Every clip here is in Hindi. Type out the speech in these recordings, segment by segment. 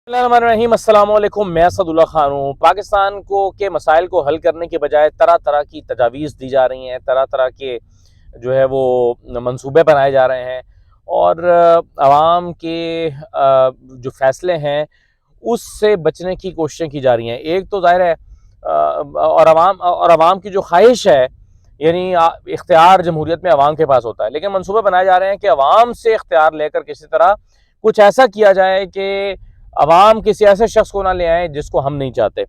रहीम अस्सलाम वालेकुम। मैं असदुल्ला खान हूँ। पाकिस्तान को के मसाइल को हल करने के बजाय तरह तरह की तजावीज़ दी जा रही हैं, तरह तरह के जो है वो मंसूबे बनाए जा रहे हैं और आवाम के जो फ़ैसले हैं उससे बचने की कोशिशें की जा रही हैं। एक तो ज़ाहिर है और आवाम की जो ख्वाहिश है, यानी इख्तियार जमहूरियत में आवाम के पास होता है, लेकिन मंसूबे बनाए जा रहे हैं कि आवाम से इख्तियार लेकर किसी तरह कुछ ऐसा किया जाए कि अवाम किसी ऐसे शख्स को ना ले आए जिसको हम नहीं चाहते।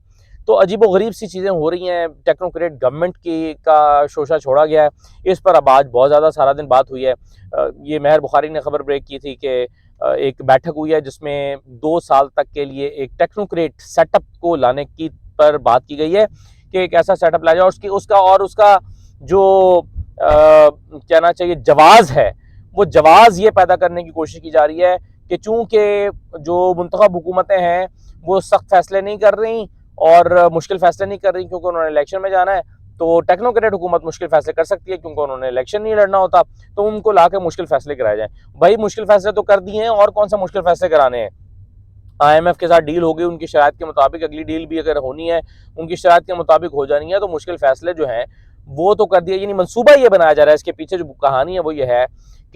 तो अजीबो गरीब सी चीज़ें हो रही हैं। टेक्नोक्रेट गवर्नमेंट की का शोशा छोड़ा गया है। इस पर अब आज बहुत ज़्यादा सारा दिन बात हुई है। ये महर बुखारी ने खबर ब्रेक की थी कि एक बैठक हुई है जिसमें 2 साल तक के लिए एक टेक्नोक्रेट सेटअप को लाने की पर बात की गई है कि एक ऐसा सेटअप लाया जाए उसका जो कहना चाहिए जवाज़ है, वो जवाज़ ये पैदा करने की कोशिश की जा रही है कि चूँकि जो मुंतखब हुकूमतें हैं वो सख्त फैसले नहीं कर रही और मुश्किल फैसले नहीं कर रही क्योंकि उन्होंने इलेक्शन में जाना है, तो टेक्नोक्रेट हुकूमत मुश्किल फैसले कर सकती है क्योंकि उन्होंने इलेक्शन नहीं लड़ना होता, तो उनको ला के मुश्किल फैसले कराए जाएँ। भाई मुश्किल फैसले तो कर दिए हैं और कौन सा मुश्किल फैसले कराने हैं। IMF के साथ डील हो गई, उनकी शराइत के मुताबिक अगली डील भी अगर होनी है, उनकी शराइत के मुताबिक हो जानी है, तो मुश्किल फैसले जो हैं वो तो कर दिए। यानी मंसूबा ये बनाया जा रहा है, इसके पीछे जो कहानी है वो ये है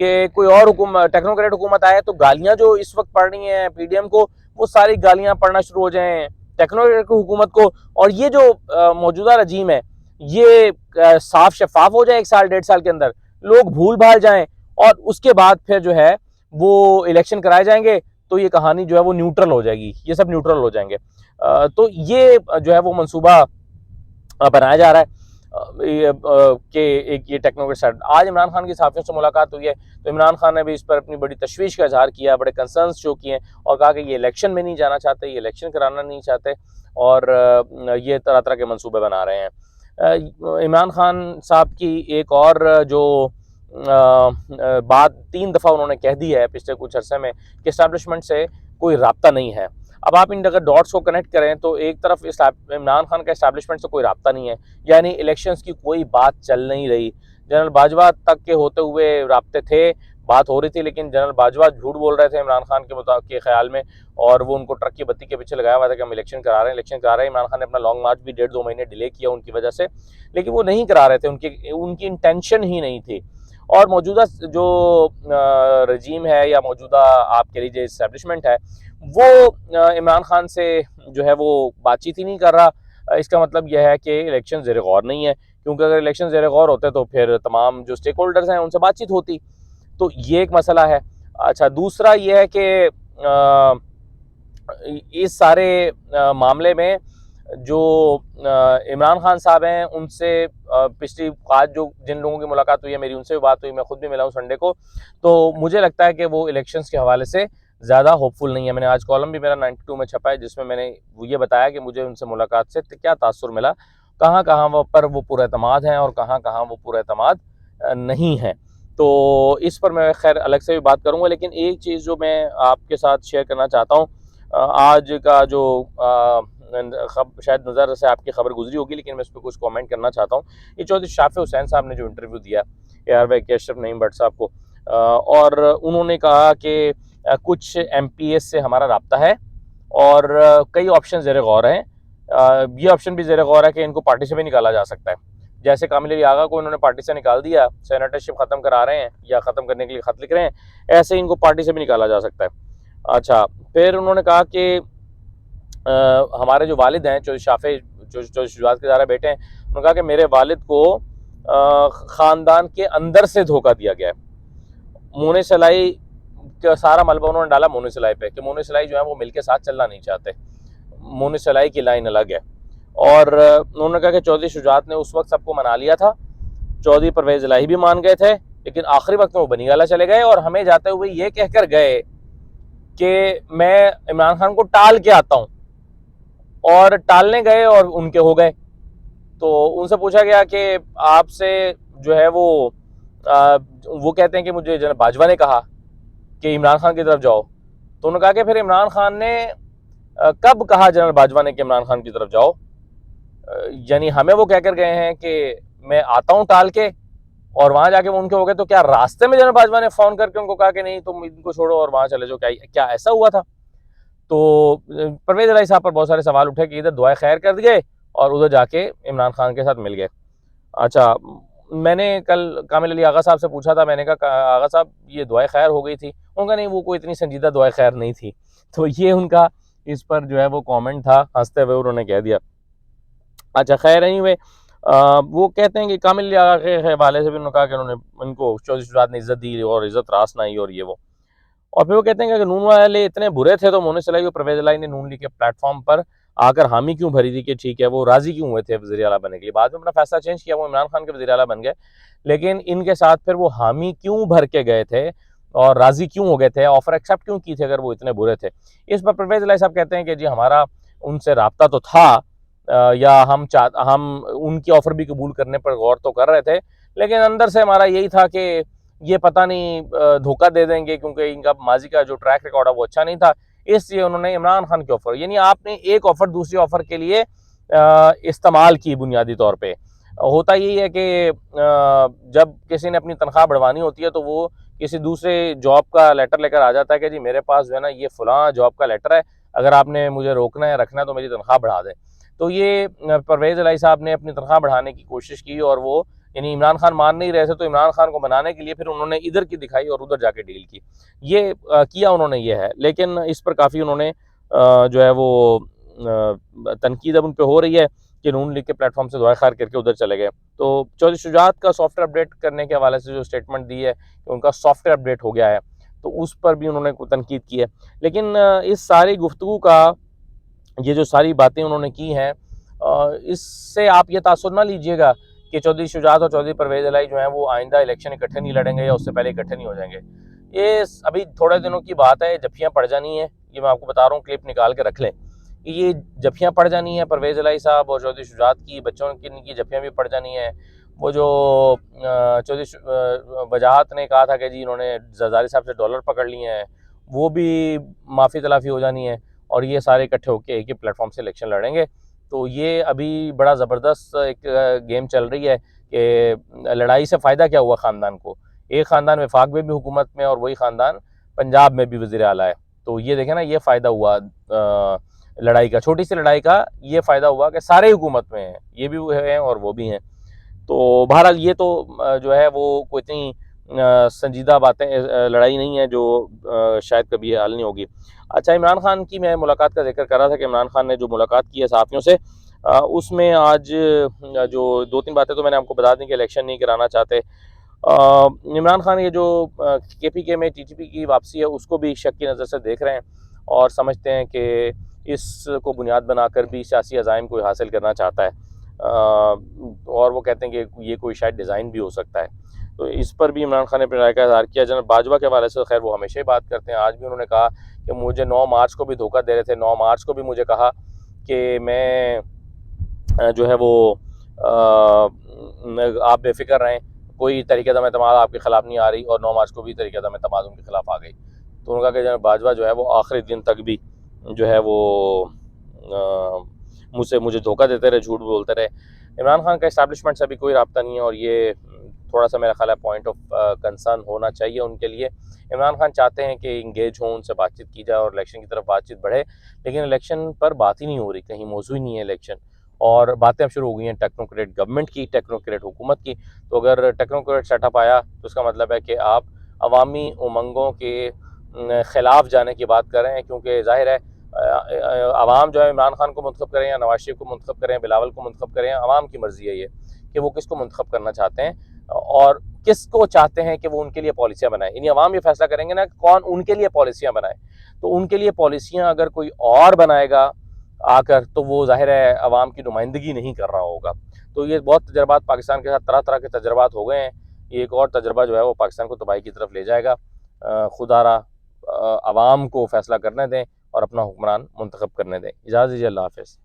कि कोई और टेक्नोक्रेट हुकूमत आए तो गालियां जो इस वक्त पढ़ रही हैं PDM को, वो सारी गालियां पढ़ना शुरू हो जाएं टेक्नोक्रेट हुकूमत को, और ये जो मौजूदा रजीम है ये साफ शफाफ हो जाए 1 साल 1.5 साल के अंदर, लोग भूल भाल जाएं और उसके बाद फिर जो है वो इलेक्शन कराए जाएंगे, तो ये कहानी जो है वो न्यूट्रल हो जाएगी, ये सब न्यूट्रल हो जाएंगे। तो ये जो है वो मंसूबा बनाया जा रहा है कि एक ये टेक्नोक्रेट सेट। आज इमरान खान की सहाफ़ियों से मुलाकात हुई है, तो इमरान खान ने भी इस पर अपनी बड़ी तशवीश का इजहार किया, बड़े कंसर्न्स शो किए और कहा कि ये इलेक्शन में नहीं जाना चाहते, ये इलेक्शन कराना नहीं चाहते और ये तरह तरह के मंसूबे बना रहे हैं। इमरान खान साहब की एक और जो बात 3 दफ़ा उन्होंने कह दी है पिछले कुछ अरसे में कि इस्टेब्लिशमेंट से कोई राब्ता नहीं है। अब आप इन अगर डॉट्स को कनेक्ट करें तो एक तरफ इमरान खान का इस्टेब्लिशमेंट से कोई राब्ता नहीं है, यानी इलेक्शंस की कोई बात चल नहीं रही। जनरल बाजवा तक के होते हुए राब्ते थे, बात हो रही थी, लेकिन जनरल बाजवा झूठ बोल रहे थे इमरान खान के ख्याल में, और वो उनको ट्रक की बत्ती के पीछे लगाया हुआ था कि हम इलेक्शन करा रहे हैं। इमरान खान ने अपना लॉन्ग मार्च भी 1.5-2 महीने डिले किया उनकी वजह से, लेकिन वो नहीं करा रहे थे, उनकी इंटेंशन ही नहीं थी। और मौजूदा जो रजीम है या मौजूदा आप कह लीजिए इस्टेब्लिशमेंट है, वो इमरान खान से जो है वो बातचीत ही नहीं कर रहा। इसका मतलब यह है कि इलेक्शन ज़ेर गौर नहीं है, क्योंकि अगर इलेक्शन ज़ेर गौर होते तो फिर तमाम जो स्टेक होल्डर्स हैं उनसे बातचीत होती। तो ये एक मसला है। अच्छा, दूसरा ये है कि इस सारे मामले में जो इमरान खान साहब हैं उनसे पिछली आज जो जिन लोगों की मुलाकात हुई है मेरी, उनसे भी बात हुई, मैं खुद भी मिला हूँ संडे को, तो मुझे लगता है कि वो इलेक्शंस के हवाले से ज़्यादा होपफुल नहीं है। मैंने आज कॉलम भी मेरा 92 में छपा है जिसमें मैंने ये बताया कि मुझे उनसे मुलाकात से क्या तासुर मिला, कहाँ कहाँ पर वो पुरएतमाद हैं और कहाँ कहाँ वो पुरएतमाद नहीं है। तो इस पर मैं खैर अलग से भी बात करूँगा, लेकिन एक चीज़ जो मैं आपके साथ शेयर करना चाहता हूँ, आज का जो शायद नज़र से आपकी खबर गुजरी होगी, लेकिन मैं इस पर कुछ कमेंट करना चाहता हूँ। ये चौधरी शाफे हुसैन साहब ने जो इंटरव्यू दिया ARY के अशरफ नईम भट्ट साहब को, और उन्होंने कहा कि कुछ MPS से हमारा राब्ता है और कई ऑप्शन ज़ेर गौर हैं। ये ऑप्शन भी ज़ेर गौर है कि इनको पार्टी से भी निकाला जा सकता है। जैसे कामिल अली आगा को इन्होंने पार्टी से निकाल दिया, सेनेटरशिप ख़त्म करा रहे हैं या ख़त्म करने के लिए ख़त लिख रहे हैं, ऐसे ही इनको पार्टी से भी निकाला जा सकता है। अच्छा, फिर उन्होंने कहा कि हमारे जो वालिद हैं चौधरी शाफे, जो शुजात के ज़ारा बेटे हैं, उन्होंने कहा कि मेरे वालिद को ख़ानदान के अंदर से धोखा दिया गया है। मोने सलाई का सारा मलबा उन्होंने डाला मोने सलाई पे कि मोने सलाई जो है वो मिल के साथ चलना नहीं चाहते, मोने सलाई की लाइन अलग है। और उन्होंने कहा कि चौधरी शुजात ने उस वक्त सबको मना लिया था, चौधरी परवेज़ इलाही भी मान गए थे, लेकिन आखिरी वक्त में वो बनीवाला चले गए और हमें जाते हुए ये कहकर गए कि मैं इमरान खान को टाल के आता हूँ, और टालने गए और उनके हो गए। तो उनसे पूछा गया कि आपसे जो है वो कहते हैं कि मुझे जनरल बाजवा ने कहा कि इमरान खान की तरफ जाओ। तो उन्होंने कहा कि फिर इमरान खान ने कब कहा जनरल बाजवा ने कि इमरान खान की तरफ जाओ? यानी हमें वो कहकर गए हैं कि मैं आता हूँ टाल के, और वहां जाके वो उनके हो गए। तो क्या रास्ते में जनरल बाजवा ने फोन करके उनको कहा कि नहीं तुम इनको छोड़ो और वहां चले जाओ? क्या ऐसा हुआ था? तो परवेज़ इलाही साहब पर बहुत सारे सवाल उठे कि इधर दुआए खैर कर गए और उधर जाके इमरान खान के साथ मिल गए। अच्छा, मैंने कल कामिल अली आगा साहब से पूछा था, मैंने कहा आगा साहब ये दुआए खैर हो गई थी? उन्होंने कहा नहीं, वो कोई इतनी संजीदा दुआए खैर नहीं थी। तो ये उनका इस पर जो है वो कमेंट था, हंसते हुए उन्होंने कह दिया। अच्छा, खैर एनीवे, वो कहते हैं कि कामिल अली आगा के हवाले से भी उन्होंने कहा कि उन्होंने उनको चौधरी शुजात ने इज्जत दी और इज्जत रास ना आई और ये वो। और फिर वो कहते हैं कि अगर नून वाले इतने बुरे थे तो मोनिस इलाही और परवेज़ इलाही ने नून लीग के प्लेटफॉर्म पर आकर हामी क्यों भरी थी कि ठीक है, वो राजी क्यों हुए थे वज़ीर आला बनने के लिए। बाद में अपना फैसला चेंज किया, वो इमरान खान के वज़ीर आला बन गए, लेकिन इनके साथ फिर वो हामी क्यों भर के गए थे और राजी क्यों हो गए थे, ऑफर एक्सेप्ट क्यों की थे अगर वो इतने बुरे थे। इस पर परवेज़ इलाही साहब कहते हैं कि जी हमारा उनसे राब्ता तो था, या हम उनकी ऑफर भी कबूल करने पर गौर तो कर रहे थे, लेकिन अंदर से हमारा यही था कि ये पता नहीं धोखा दे देंगे, क्योंकि इनका माजी का जो ट्रैक रिकॉर्ड है वो अच्छा नहीं था, इसलिए उन्होंने इमरान खान की ऑफर, यानी आपने एक ऑफर दूसरी ऑफर के लिए इस्तेमाल की। बुनियादी तौर पे होता यही है कि जब किसी ने अपनी तनख्वाह बढ़वानी होती है तो वो किसी दूसरे जॉब का लेटर लेकर आ जाता है कि जी मेरे पास जो है ना ये फलां जॉब का लेटर है, अगर आपने मुझे रोकना है रखना है तो मेरी तनख्वाह बढ़ा दें। तो ये परवेज़ इलाही साहब ने अपनी तनख्वाह बढ़ाने की कोशिश की और वो, यानी इमरान खान मान नहीं रहे थे तो इमरान खान को मनाने के लिए फिर उन्होंने इधर की दिखाई और उधर जाके डील की। ये किया उन्होंने, ये है। लेकिन इस पर काफ़ी उन्होंने जो है वो तनकीद अब उन पे हो रही है कि नून लीग के प्लेटफॉर्म से दुआ खैर करके उधर चले गए। तो चौधरी शुजात का सॉफ्टवेयर अपडेट करने के हवाले से जो स्टेटमेंट दी है कि उनका सॉफ्टवेयर अपडेट हो गया है, तो उस पर भी उन्होंने तनकीद की है। लेकिन इस सारी गुफ्तगू का, ये जो सारी बातें उन्होंने की हैं, इससे आप ये तासुर ना लीजिएगा कि चौधरी शुजात और चौधरी परवेज़ इलाही जो हैं वो आइंदा इलेक्शन इकट्ठे नहीं लड़ेंगे या उससे पहले इकट्ठे नहीं हो जाएंगे। ये अभी थोड़े दिनों की बात है, जफ्फियाँ पड़ जानी है, ये मैं आपको बता रहा हूँ, क्लिप निकाल के रख लें। ये जफ्फियाँ पड़ जानी है परवेज़ इलाही साहब और चौधरी शुजात की, बच्चों की इनकी जफ्फियाँ भी पड़ जानी है। वो जो वजाहत ने कहा था कि जी इन्होंने जरदारी साहब से डॉलर पकड़ लिए हैं, वो भी माफ़ी तलाफ़ी हो जानी है और ये सारे इकट्ठे होकर एक ही प्लेटफॉर्म से इलेक्शन लड़ेंगे। तो ये अभी बड़ा ज़बरदस्त एक गेम चल रही है कि लड़ाई से फ़ायदा क्या हुआ ख़ानदान को। एक ख़ानदान वफाक में भी हुकूमत में और वही ख़ानदान पंजाब में भी वज़ीर आला है। तो ये देखें ना, ये फ़ायदा हुआ लड़ाई का, छोटी सी लड़ाई का ये फ़ायदा हुआ कि सारे हुकूमत में हैं, ये भी वो हैं और वो भी हैं। तो बहरहाल ये तो जो है वो कोई इतनी संजीदा बातें, लड़ाई नहीं है जो शायद कभी हल नहीं होगी। अच्छा, इमरान खान की मैं मुलाकात का जिक्र कर रहा था कि इमरान खान ने जो मुलाकात की है सहाफ़ियों से, उसमें आज जो 2-3 बातें तो मैंने आपको बता दी कि इलेक्शन नहीं कराना चाहते। इमरान खान ये जो केपीके में टीटीपी की वापसी है उसको भी शक की नज़र से देख रहे हैं और समझते हैं कि इसको बुनियाद बनाकर भी सियासी अज़ाइम को हासिल करना चाहता है। और वो कहते हैं कि ये कोई शायद डिज़ाइन भी हो सकता है। तो इस पर भी इमरान खान ने अपनी राय का इज़हार किया। जनरल बाजवा के हवाले से खैर वो हमेशा ही बात करते हैं। आज भी उन्होंने कहा कि मुझे 9 मार्च को भी धोखा दे रहे थे। 9 मार्च को भी मुझे कहा कि मैं जो है वो आप बेफ़िक्र रहें, कोई तहरीक-ए-दम एतमाद आपके ख़िलाफ़ नहीं आ रही, और 9 मार्च को भी तहरीक-ए-दम एतमाद उनके ख़िलाफ़ आ गई। तो उन्होंने कहा कि जनरल बाजवा जो है वो आखिरी दिन तक भी जो है वो मुझे धोखा देते रहे, झूठ बोलते रहे। इमरान खान का एस्टैब्लिशमेंट से अभी कोई राब्ता नहीं है और ये थोड़ा सा मेरा ख्याल है पॉइंट ऑफ कंसर्न होना चाहिए उनके लिए। इमरान खान चाहते हैं कि इंगेज हों, उनसे बातचीत की जाए और इलेक्शन की तरफ बातचीत बढ़े, लेकिन इलेक्शन पर बात ही नहीं हो रही, कहीं मौजू ही नहीं है इलेक्शन, और बातें अब शुरू हो गई हैं टेक्नोक्रेट गवर्नमेंट की, टेक्नोक्रेट हुकूमत की। तो अगर टेक्नोक्रेट सेटअप आया तो उसका मतलब है कि आप अवामी उमंगों के ख़िलाफ़ जाने की बात कर रहे हैं, क्योंकि ज़ाहिर है अवाम जो है इमरान खान को मुंतखब करें या नवाज शरीफ को मुंतखब करें, बिलावल को मुंतखब करें, अवाम की मर्ज़ी है ये कि वो किसको मुंतखब करना चाहते हैं और किसको चाहते हैं कि वो उनके लिए पॉलिसियाँ बनाए। यानी अवाम ये फैसला करेंगे ना कि कौन उनके लिए पॉलिसियाँ बनाए। तो उनके लिए पॉलिसियाँ अगर कोई और बनाएगा आकर, तो वो ज़ाहिर है अवाम की नुमाइंदगी नहीं कर रहा होगा। तो ये बहुत तजर्बात पाकिस्तान के साथ तरह तरह के तजर्बात हो गए हैं। ये एक और तजर्बा जो है वो पाकिस्तान को तबाही की तरफ ले जाएगा। खुदारा अवाम को फैसला करने दें और अपना हुक्मरान मुंतखब करने दें। इजाज़त दीजिए, अल्लाह हाफ़िज़।